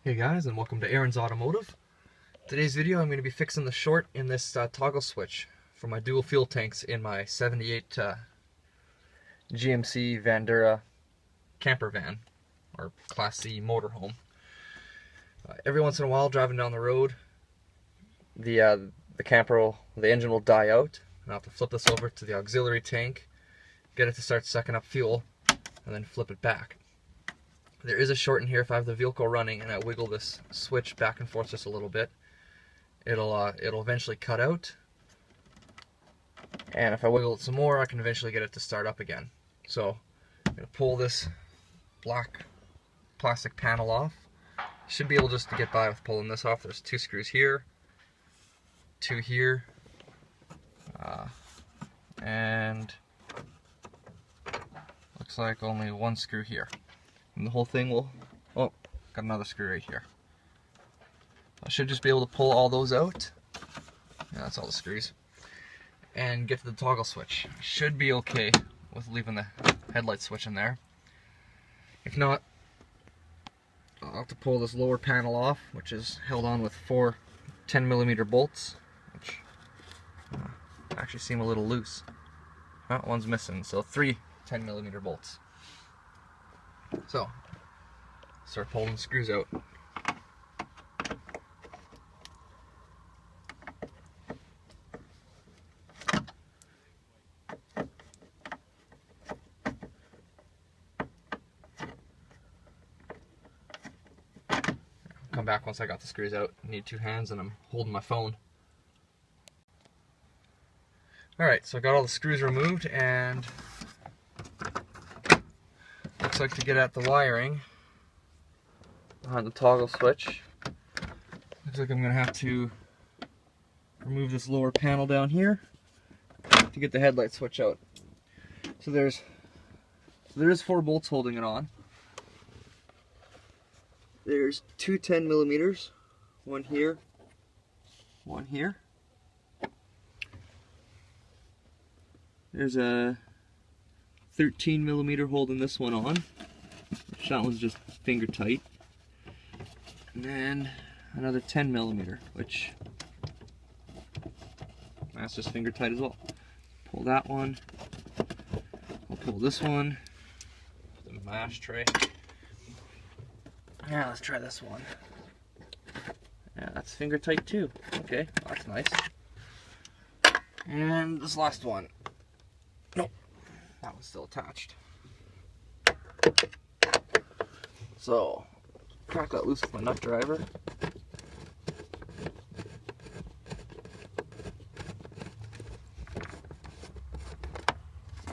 Hey guys, and welcome to Aaron's Automotive. Today's video I'm going to be fixing the short in this toggle switch for my dual fuel tanks in my 78 GMC Vandura camper van, or Class C motorhome. Every once in a while, driving down the road, the engine will die out, and I'll have to flip this over to the auxiliary tank, get it to start sucking up fuel, and then flip it back. There is a short in here. If I have the vehicle running and I wiggle this switch back and forth just a little bit, it'll eventually cut out. And if I wiggle it some more, I can eventually get it to start up again. So I'm going to pull this black plastic panel off. Should be able just to get by with pulling this off. There's 2 screws here, 2 here, and looks like only 1 screw here. And the whole thing will, oh, got another screw right here. I should just be able to pull all those out. Yeah, that's all the screws. And get to the toggle switch. Should be okay with leaving the headlight switch in there. If not, I'll have to pull this lower panel off, which is held on with 4 10mm bolts, which actually seem a little loose. Oh, one's missing, so 3 10mm bolts. So, start pulling the screws out. Come back once I got the screws out. I need 2 hands and I'm holding my phone. Alright, so I got all the screws removed, and looks like to get at the wiring behind the toggle switch, looks like I'm going to have to remove this lower panel down here to get the headlight switch out. So there is 4 bolts holding it on. There's 2 10mm, one here, one here. There's a 13mm holding this one on. That one's just finger tight. And then another 10mm, which that's just finger tight as well. Pull that one. I'll pull this one. Put them in my ashtray. Yeah, let's try this one. Yeah, that's finger tight too. Okay, well, that's nice. And this last one. Nope. That one's still attached. So, crack that loose with my nut driver.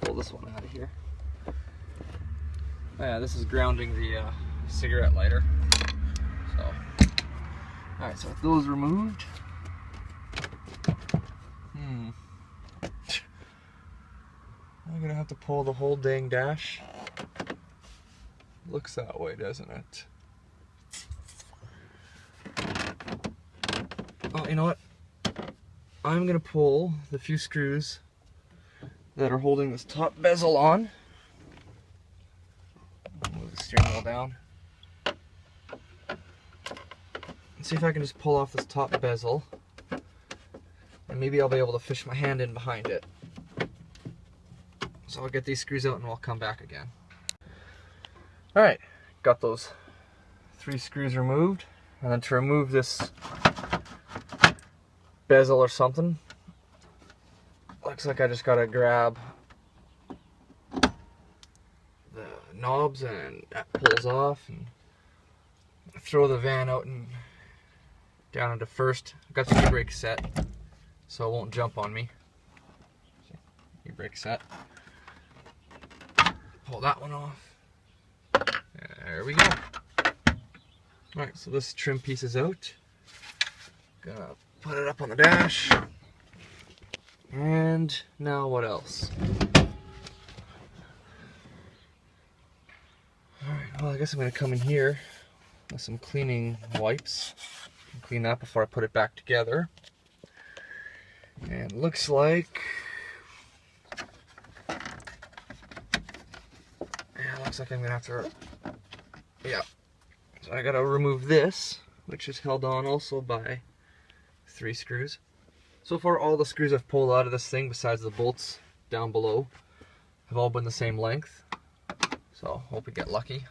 Pull this one out of here. Oh yeah, this is grounding the cigarette lighter. So, alright, so with those removed, I'm gonna have to pull the whole dang dash. Looks that way, doesn't it? Oh, you know what? I'm gonna pull the few screws that are holding this top bezel on. Move the steering wheel down. And see if I can just pull off this top bezel. And maybe I'll be able to fish my hand in behind it. So I'll get these screws out and we'll come back again. Alright, got those 3 screws removed. And then to remove this bezel or something, looks like I just gotta grab the knobs and that pulls off, and throw the van out and down into first. I've got the e-brake set, so it won't jump on me. E-brake set. Pull that one off. There we go. Alright, so this trim piece is out. Gonna put it up on the dash. And now what else? Alright, well I guess I'm gonna come in here with some cleaning wipes and clean that before I put it back together. And it looks like, looks like I'm gonna have to, So I gotta remove this, which is held on also by 3 screws. So far all the screws I've pulled out of this thing, besides the bolts down below, have all been the same length. So hope we get lucky.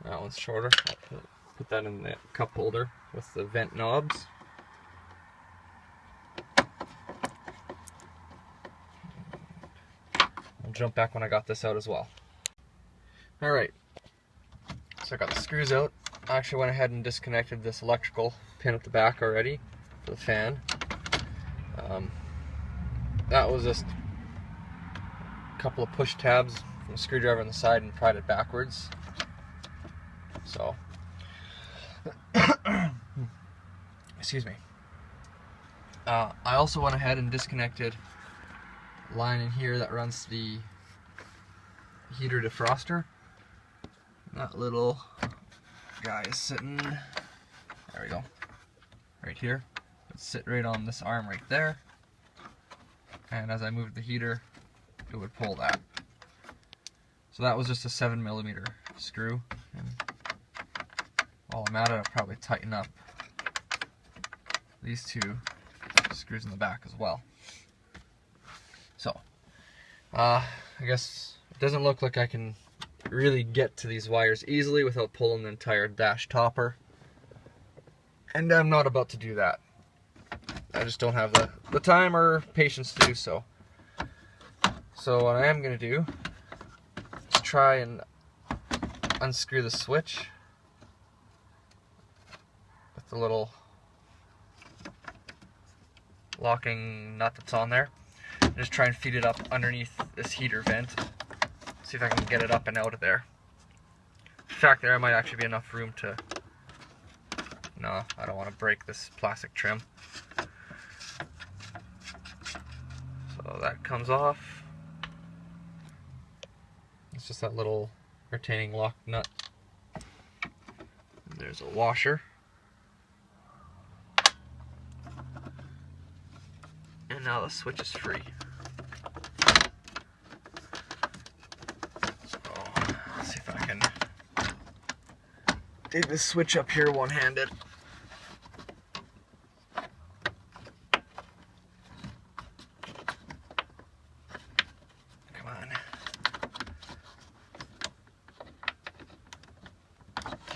That one's shorter. I'll put that in the cup holder with the vent knobs. I'll jump back when I got this out as well. Alright, so I got the screws out. I actually went ahead and disconnected this electrical pin at the back already for the fan. That was just a couple of push tabs from a screwdriver on the side and pried it backwards. So, excuse me. I also went ahead and disconnected a line in here that runs the heater defroster. That little guy is sitting, there we go, right here. It's sitting right on this arm right there. And as I moved the heater, it would pull that. So that was just a 7mm screw. And while I'm at it, I'll probably tighten up these 2 screws in the back as well. So, I guess it doesn't look like I can really get to these wires easily without pulling the entire dash topper. And I'm not about to do that. I just don't have the time or patience to do so. So what I am going to do is try and unscrew the switch with the little locking nut that's on there. And just try and feed it up underneath this heater vent. See if I can get it up and out of there. In fact, there might actually be enough room to... No, I don't want to break this plastic trim. So that comes off. It's just that little retaining lock nut. And there's a washer. And now the switch is free. So let's see if I can dig this switch up here one-handed. Come on.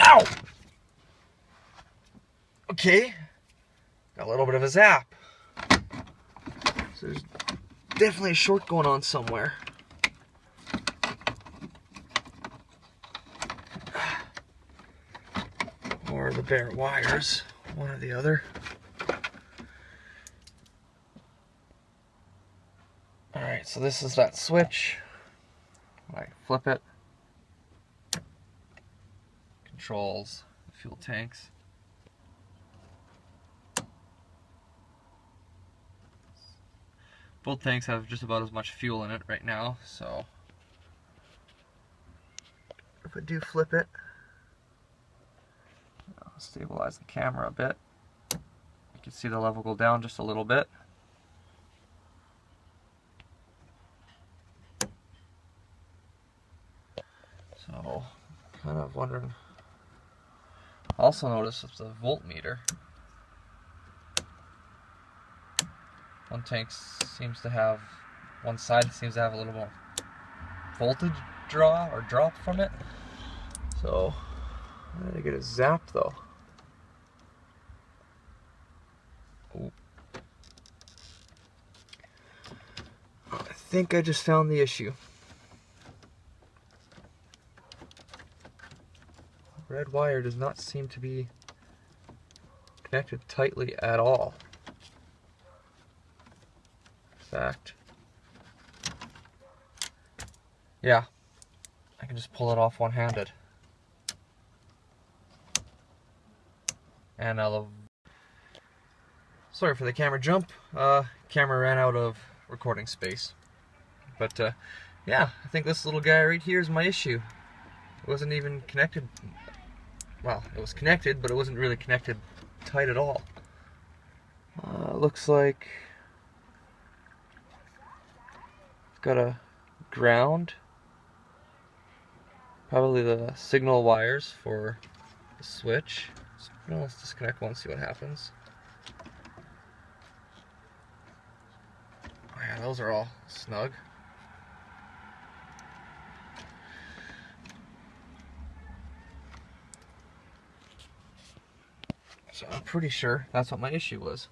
Ow! Okay. Got a little bit of a zap. So there's definitely a short going on somewhere. Or the bare wires, one or the other. Alright, so this is that switch. I flip it. Controls the fuel tanks. Both tanks have just about as much fuel in it right now, so if I do flip it, I'll stabilize the camera a bit. You can see the level go down just a little bit. So, kind of wondering. Also notice it's the voltmeter. One side seems to have a little more voltage draw or drop from it. So, I gotta get it zapped though. Ooh. I think I just found the issue. Red wire does not seem to be connected tightly at all. In fact, yeah, I can just pull it off one-handed. And sorry for the camera jump. Camera ran out of recording space. But yeah, I think this little guy right here is my issue. It wasn't even connected well, it was connected, but it wasn't really connected tight at all. Looks like it's got a ground, probably the signal wires for the switch. So, let's disconnect one, see what happens. Oh yeah, those are all snug. So I'm pretty sure that's what my issue was.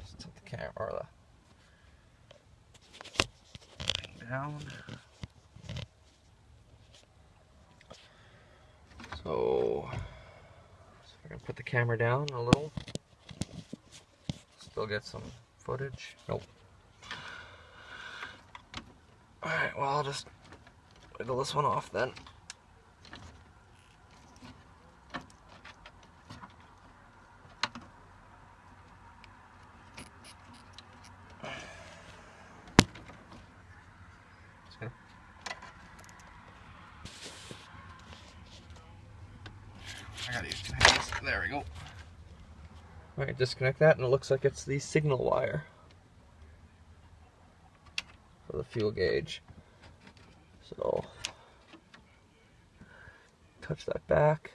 Just tilt the camera or the thing down. So I'm gonna put the camera down a little. Still get some footage. Nope. Alright, well, I'll just wiggle this one off then. I gotta use two hands. There we go. Alright, disconnect that, and it looks like it's the signal wire for the fuel gauge. So, touch that back,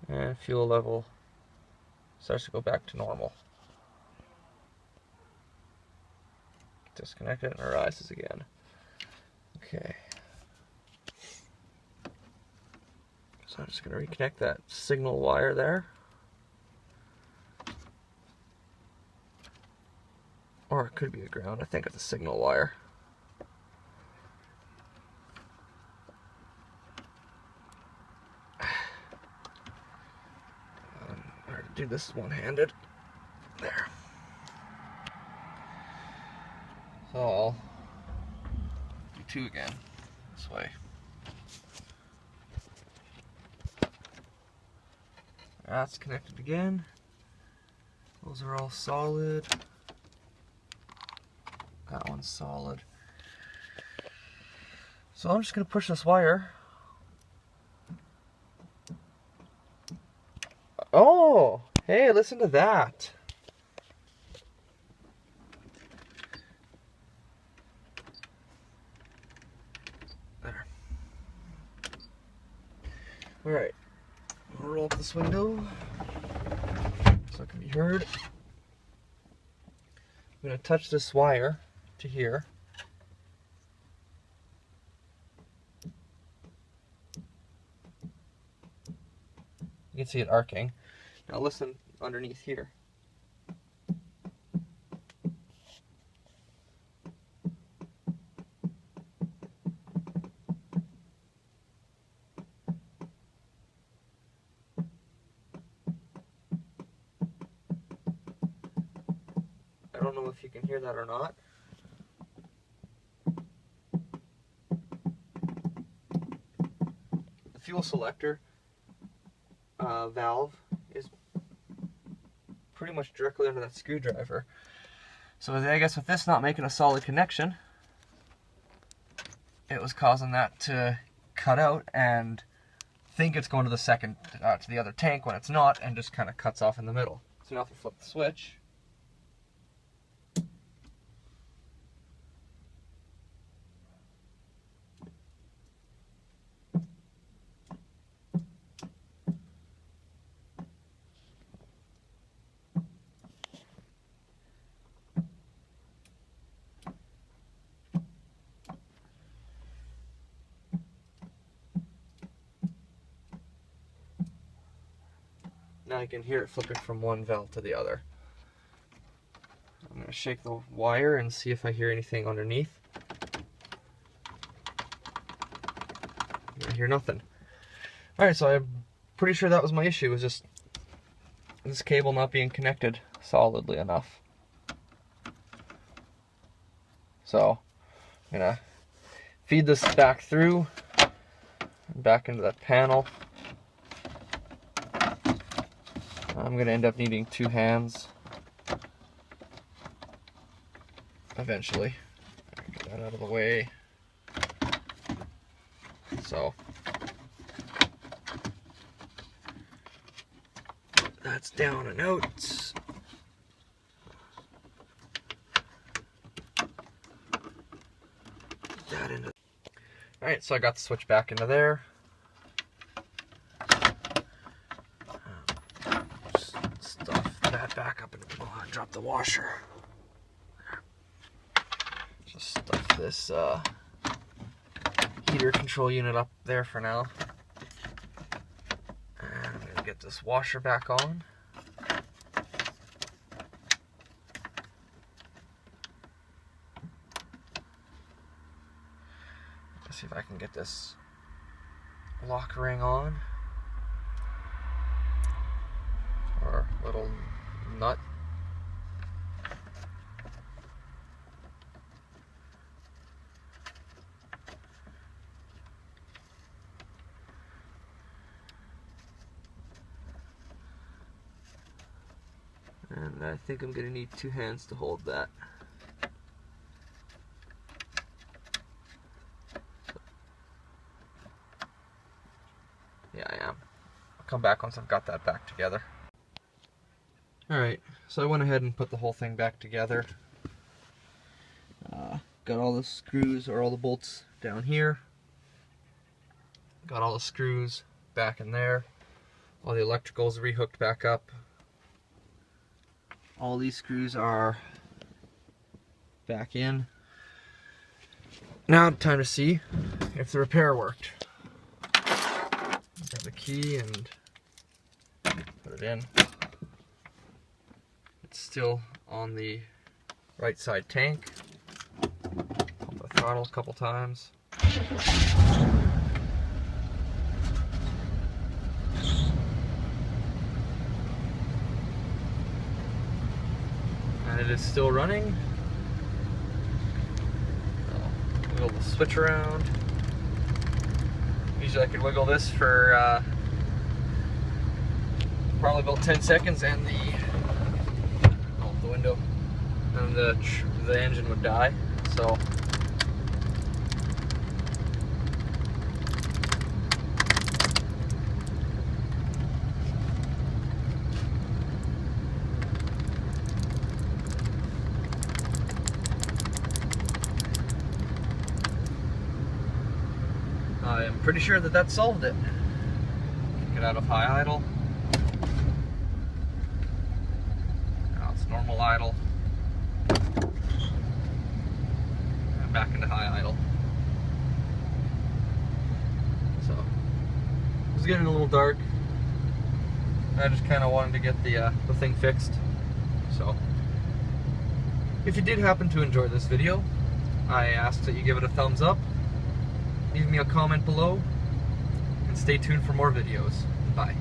and fuel level starts to go back to normal. Disconnect it, and it rises again. Okay. So I'm just going to reconnect that signal wire there. Or it could be a ground. I think it's a signal wire. I have to do this one-handed. There. So I'll do two again. This way. That's connected again. Those are all solid. That one's solid. So I'm just going to push this wire. Oh, hey, listen to that. There. All right. I'll roll up this window so it can be heard. I'm going to touch this wire to here. You can see it arcing. Now listen underneath here. I don't know if you can hear that or not. The fuel selector valve is pretty much directly under that screwdriver. So I guess with this not making a solid connection, it was causing that to cut out and think it's going to the second, to the other tank when it's not, and just kind of cuts off in the middle. So now if we flip the switch, now you can hear it flipping from one valve to the other. I'm going to shake the wire and see if I hear anything underneath. I hear nothing. Alright, so I'm pretty sure that was my issue, was just this cable not being connected solidly enough. So I'm going to feed this back through, back into that panel. I'm going to end up needing two hands eventually. Get that out of the way. So that's down and out. That into. All right, so I got the switch back into there. Just stuff that back up and drop the washer. There. Just stuff this heater control unit up there for now. And I'm gonna get this washer back on. Let's see if I can get this lock ring on. Or little nut. And I think I'm going to need 2 hands to hold that. Yeah, I am. I'll come back once I've got that back together. Alright, so I went ahead and put the whole thing back together. Got all the screws or all the bolts down here. Got all the screws back in there. All the electricals rehooked back up. All these screws are back in. Now time to see if the repair worked. Grab the key and put it in. It's still on the right side tank. Pump the throttle a couple times. And it is still running. So, wiggle the switch around. Usually I can wiggle this for probably about 10 seconds and the window and the engine would die. So I'm pretty sure that solved it. Get out of high idle. Now it's normal idle. And back into high idle. So, it was getting a little dark. I just kind of wanted to get the thing fixed. So, if you did happen to enjoy this video, I ask that you give it a thumbs up. Leave me a comment below, and stay tuned for more videos. Bye.